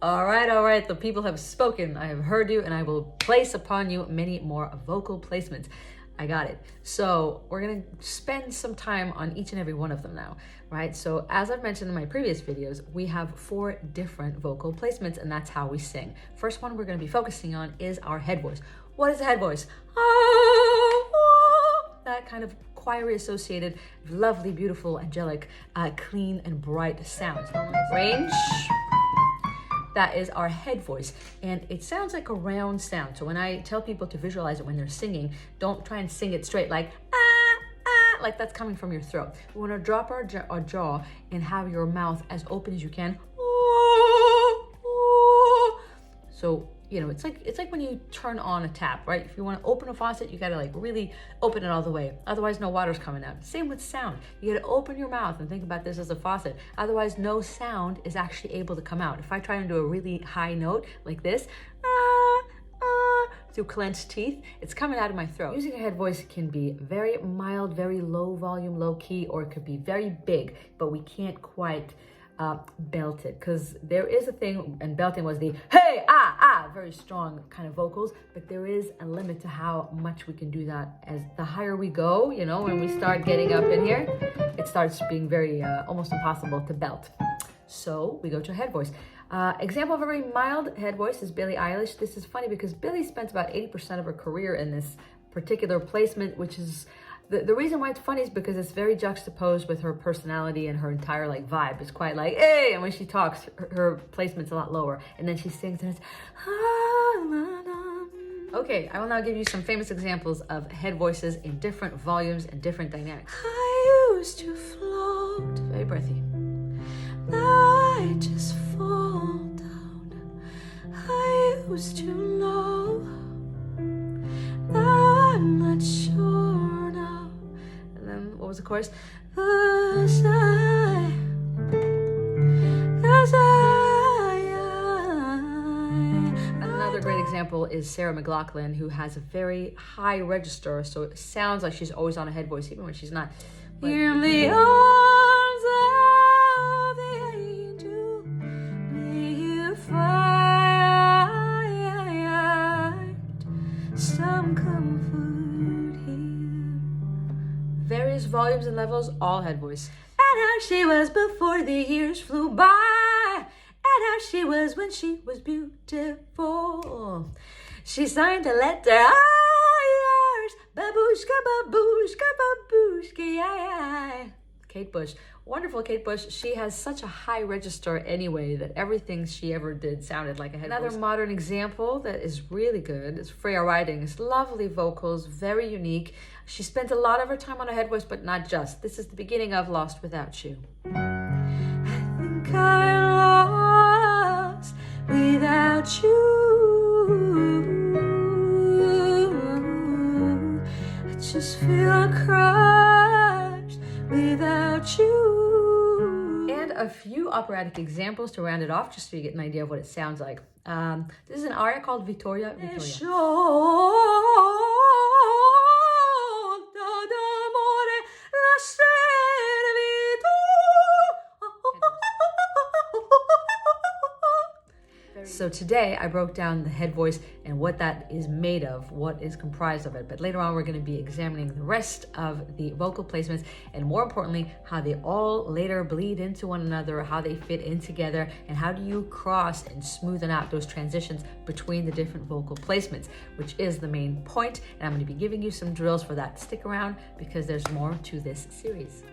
All right. The people have spoken. I have heard you, and I will place upon you many more vocal placements. I got it. So we're going to spend some time on each and every one of them now, right? So as I've mentioned in my previous videos, we have 4 different vocal placements, and that's how we sing. First one we're going to be focusing on is our head voice. What is a head voice? That kind of choir associated, lovely, beautiful, angelic, clean and bright sounds. Range. That is our head voice, and it sounds like a round sound. So when I tell people to visualize it when they're singing, don't try and sing it straight like like that's coming from your throat. We want to drop our jaw and have your mouth as open as you can. So it's like when you turn on a tap, right? If you want to open a faucet, you gotta like really open it all the way. Otherwise, no water's coming out. Same with sound. You gotta open your mouth and think about this as a faucet. Otherwise, no sound is actually able to come out. If I try and do a really high note like this, through clenched teeth, it's coming out of my throat. Using a head voice can be very mild, very low volume, low key, or it could be very big, but we can't quite belt it, because there is a thing, and belting was the hey, very strong kind of vocals, but there is a limit to how much we can do that. As the higher we go, when we start getting up in here, it starts being very almost impossible to belt. So we go to a head voice. Example of a very mild head voice is Billie Eilish. This is funny because Billie spent about 80% of her career in this particular placement, which is the reason why it's funny is because it's very juxtaposed with her personality and her entire vibe. It's quite like, hey, and when she talks, her placement's a lot lower. And then she sings and it's, okay, I will now give you some famous examples of head voices in different volumes and different dynamics. I used to float, very breathy. I just fall down. I used to know. I'm not sure now. And then what was the chorus? Another great example is Sarah McLachlan, who has a very high register, so it sounds like she's always on a head voice, even when she's not. Here in the arms of the angel, may you find some comfort here. Various volumes and levels, all head voice. And how she was before the years flew by, and how she was when she was beautiful. She signed a letter, yours, babushka, babushka, babushka, yeah. Kate Bush, wonderful Kate Bush. She has such a high register anyway that everything she ever did sounded like a head voice. Another modern example that is really good is Freya Riding. It's lovely vocals, very unique. She spent a lot of her time on a head voice, but not just. This is the beginning of Lost Without You. I think I'm lost without you. I just feel crushed without you. And a few operatic examples to round it off, just so you get an idea of what it sounds like. This is an aria called Vittoria. So today I broke down the head voice and what that is made of, what is comprised of it. But later on we're going to be examining the rest of the vocal placements, and more importantly, how they all later bleed into one another, how they fit in together, and how do you cross and smoothen out those transitions between the different vocal placements, which is the main point. And I'm going to be giving you some drills for that. Stick around because there's more to this series.